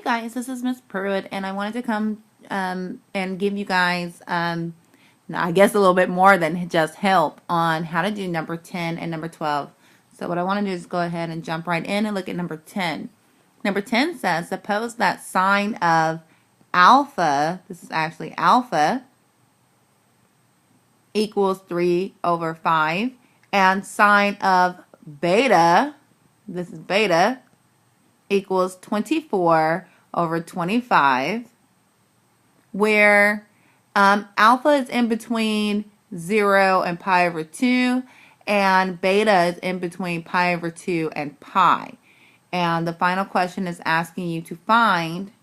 guys, this is Miss Pruitt, and I wanted to come and give you guys, I guess, a little bit more than just help on how to do number 10 and number 12. So what I want to do is go ahead and jump right in and look at number 10. Number 10 says, suppose that sine of alpha, this is actually alpha, equals 3 over 5, and sine of beta, this is beta, equals 24 over 25, where alpha is in between 0 and pi over 2, and beta is in between pi over 2 and pi. And the final question is asking you to find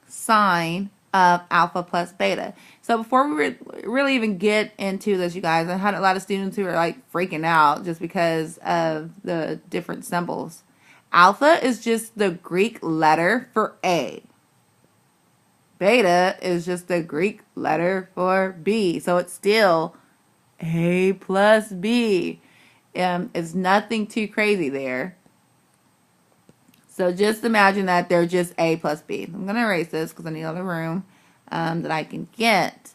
sine of alpha plus beta. So before we really even get into this, you guys, I had a lot of students who were like freaking out just because of the different symbols. Alpha is just the Greek letter for A. Beta is just the Greek letter for B. So it's still A plus B. It's nothing too crazy there. So just imagine that they're just A plus B. I'm going to erase this because I need another room that I can get.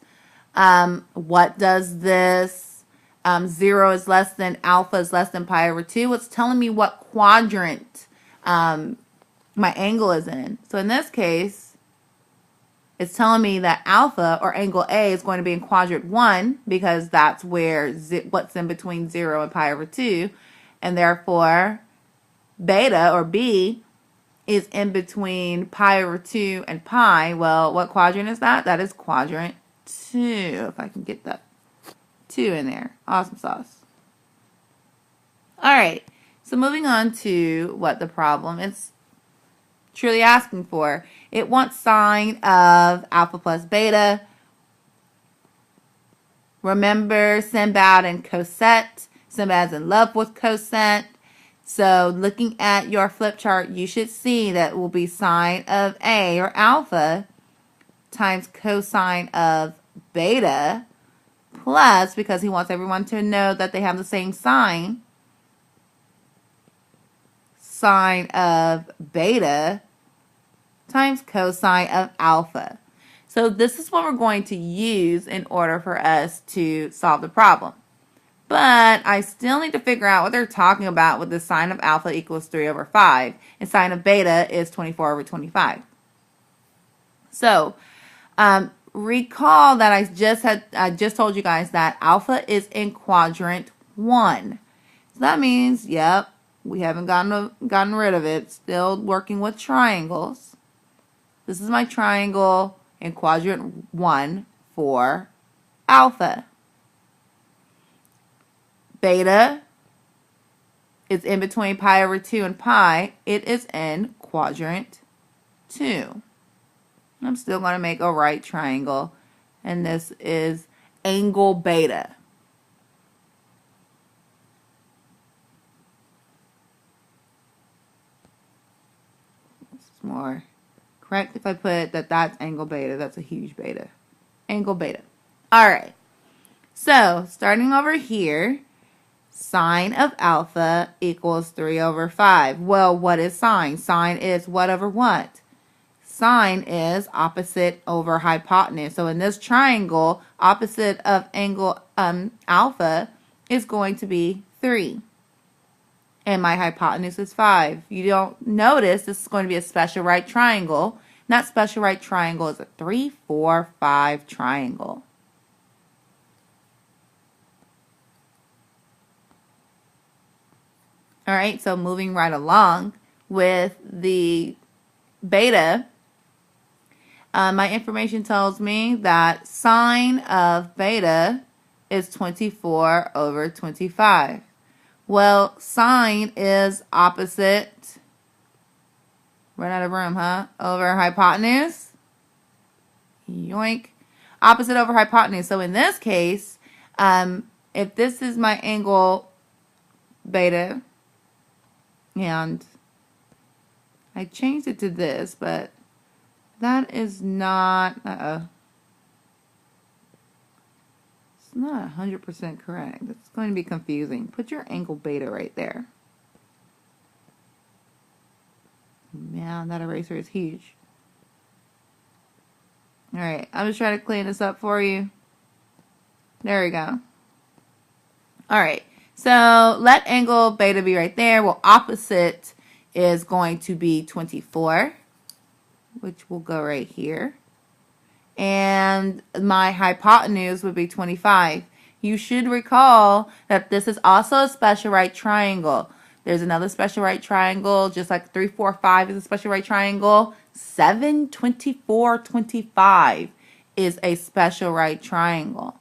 What does this 0 is less than alpha is less than pi over 2? It's telling me what quadrant my angle is in. So in this case, it's telling me that alpha, or angle A, is going to be in quadrant 1 because that's where what's in between 0 and pi over 2. And therefore, beta, or B, is in between pi over 2 and pi. Well, what quadrant is that? That is quadrant 2. If I can get that 2 in there. Awesome sauce. All right. So moving on to what the problem is truly asking for. It wants sine of alpha plus beta. Remember Sinbad and Cosette. Sinbad's in love with Cosette. So looking at your flip chart, you should see that it will be sine of A, or alpha, times cosine of beta, plus, because he wants everyone to know that they have the same sign, sine of beta times cosine of alpha. So this is what we're going to use in order for us to solve the problem. But I still need to figure out what they're talking about with the sine of alpha equals 3 over 5. And sine of beta is 24 over 25. So recall that I just told you guys that alpha is in quadrant 1. So that means, yep, we haven't gotten rid of it. Still working with triangles. This is my triangle in quadrant 1 for alpha. Beta is in between pi over 2 and pi. It is in quadrant 2. I'm still going to make a right triangle. And this is angle beta. This is more correct if I put that that's angle beta. That's a huge beta. Angle beta. All right. So starting over here, sine of alpha equals 3 over 5. Well, what is sine? Sine is what over what? Sine is opposite over hypotenuse. So in this triangle, opposite of angle alpha is going to be 3. And my hypotenuse is 5. You don't notice this is going to be a special right triangle. And that special right triangle is a 3, 4, 5 triangle. All right, so moving right along with the beta, my information tells me that sine of beta is 24 over 25. Well, sine is opposite, run out of room, huh? Over hypotenuse. Yoink. Opposite over hypotenuse. So in this case, if this is my angle beta, and I changed it to this, but that is not, it's not 100% correct. It's going to be confusing. Put your angle beta right there. Man, that eraser is huge. All right, I'm just trying to clean this up for you. There we go. All right, so let angle beta be right there. Well, opposite is going to be 24, which will go right here. And my hypotenuse would be 25. You should recall that this is also a special right triangle. There's another special right triangle, just like 3, 4, 5 is a special right triangle. 7, 24, 25 is a special right triangle.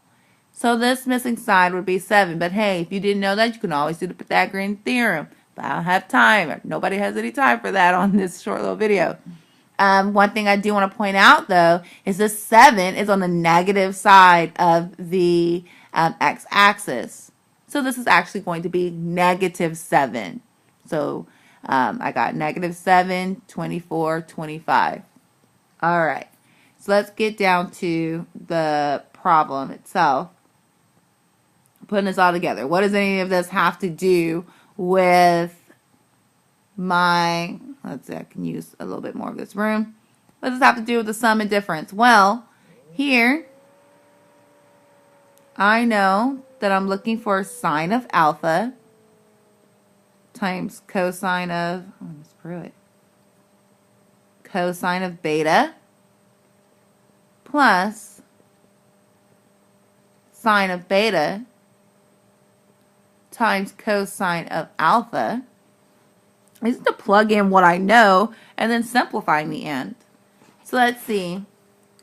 So this missing side would be 7. But hey, if you didn't know that, you can always do the Pythagorean theorem. But I don't have time. Nobody has any time for that on this short little video. One thing I do want to point out, though, is this 7 is on the negative side of the x-axis. So this is actually going to be negative 7. So I got negative 7, 24, 25. All right. So let's get down to the problem itself. Putting this all together. What does any of this have to do with my, let's see, I can use a little bit more of this room. What does this have to do with the sum and difference? Well, here, I know that I'm looking for sine of alpha times cosine of, let me screw it, cosine of beta plus sine of beta times cosine of alpha. I just have to plug in what I know and then simplify in the end. So let's see.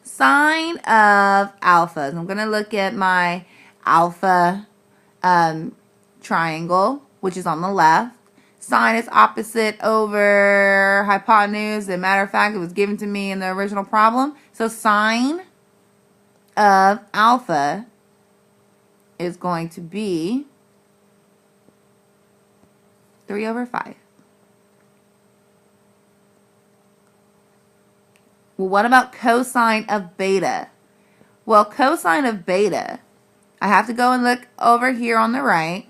Sine of alpha. I'm going to look at my alpha triangle, which is on the left. Sine is opposite over hypotenuse. As a matter of fact, it was given to me in the original problem. So sine of alpha is going to be 3 over 5. Well, what about cosine of beta? Well, cosine of beta, I have to go and look over here on the right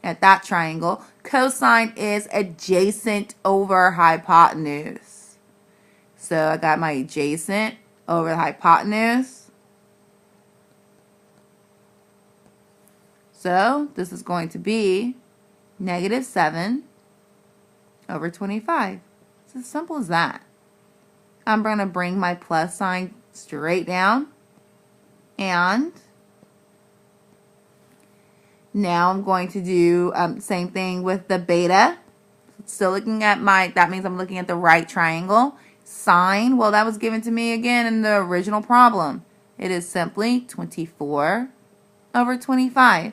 at that triangle. Cosine is adjacent over hypotenuse. So I got my adjacent over the hypotenuse. So this is going to be negative 7 over 25. It's as simple as that. I'm going to bring my plus sign straight down. And now I'm going to do same thing with the beta. Still looking at that means I'm looking at the right triangle. Sine, well, that was given to me again in the original problem. It is simply 24 over 25.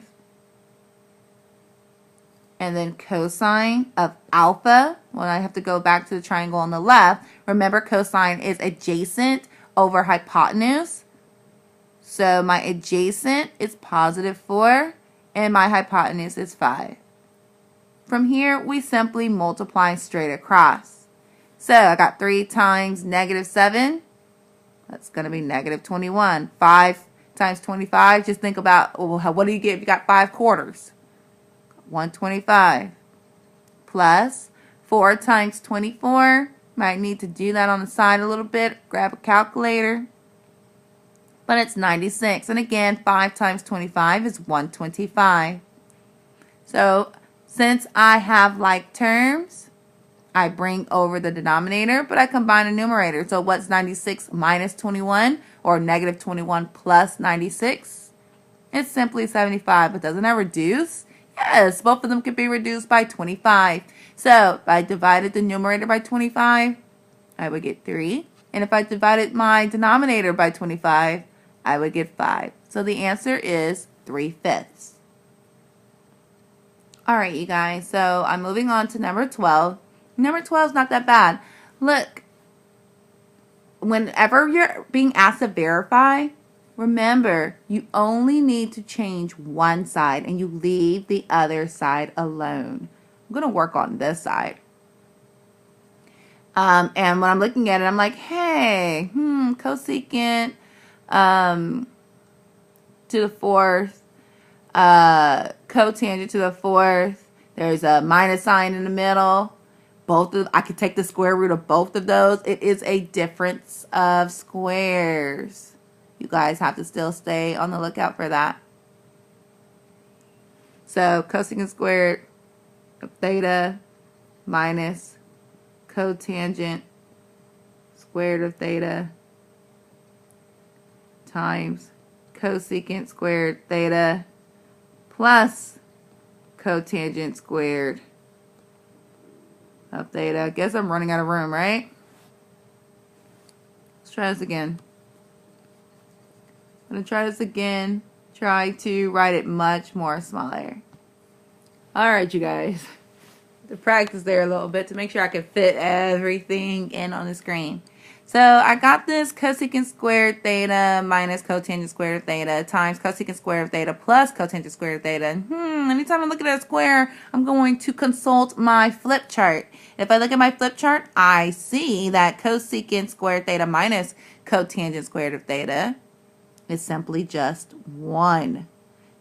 And then cosine of alpha, well, I have to go back to the triangle on the left. Remember, cosine is adjacent over hypotenuse. So my adjacent is positive 4, and my hypotenuse is 5. From here, we simply multiply straight across. So I got 3 times negative 7. That's going to be negative 21. 5 times 25, just think about, well, what do you get if you got 5 quarters? 125 plus 4 times 24. Might need to do that on the side a little bit. Grab a calculator. But it's 96. And again, 5 times 25 is 125. So since I have like terms, I bring over the denominator, but I combine the numerator. So what's 96 minus 21 or negative 21 plus 96? It's simply 75, but doesn't that reduce? Yes, both of them could be reduced by 25. So if I divided the numerator by 25, I would get 3. And if I divided my denominator by 25, I would get 5. So the answer is 3/5. All right, you guys. So I'm moving on to number 12. Number 12 is not that bad. Look, whenever you're being asked to verify, remember, you only need to change one side and you leave the other side alone. I'm going to work on this side. And when I'm looking at it, I'm like, hey, cosecant to the 4th, cotangent to the 4th. There's a minus sign in the middle. I could take the square root of both of those. It is a difference of squares. You guys have to still stay on the lookout for that. So cosecant squared of theta minus cotangent squared of theta times cosecant squared theta plus cotangent squared of theta. I guess I'm running out of room, right? Let's try this again. I'm going to try this again. Try to write it much more smaller. Alright, you guys. To practice there a little bit to make sure I can fit everything in on the screen. So I got this cosecant squared theta minus cotangent squared of theta times cosecant squared of theta plus cotangent squared of theta. Anytime I look at a square, I'm going to consult my flip chart. If I look at my flip chart, I see that cosecant squared theta minus cotangent squared of theta is simply just 1.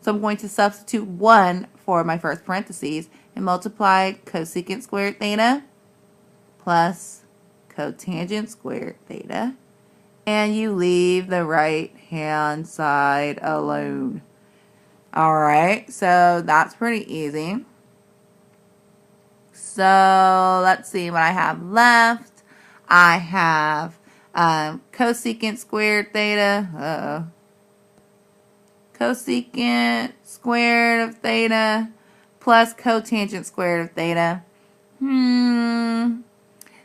So I'm going to substitute 1 for my first parentheses and multiply cosecant squared theta plus cotangent squared theta, and you leave the right hand side alone. Alright, so that's pretty easy. So let's see what I have left. I have cosecant squared theta. Cosecant squared of theta plus cotangent squared of theta.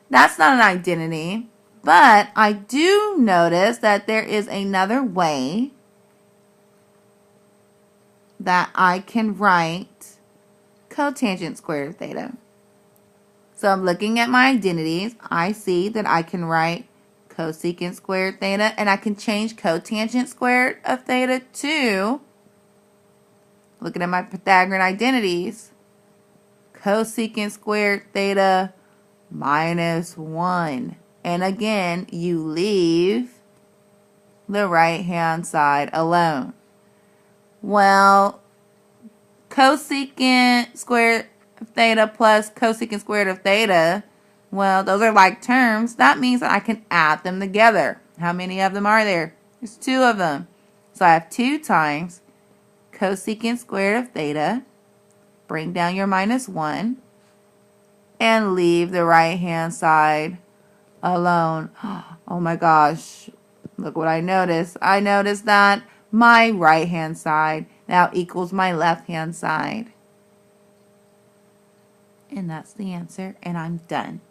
That's not an identity, but I do notice that there is another way that I can write cotangent squared of theta. So I'm looking at my identities. I see that I can write cosecant squared theta, and I can change cotangent squared of theta to, looking at my Pythagorean identities, cosecant squared theta minus 1. And again, you leave the right hand side alone. Well, cosecant squared of theta plus cosecant squared of theta, well, those are like terms. That means that I can add them together. How many of them are there? There's 2 of them. So I have 2 times cosecant squared of theta. Bring down your minus 1. And leave the right hand side alone. Oh my gosh. Look what I noticed. I noticed that my right hand side now equals my left hand side. And that's the answer, and I'm done.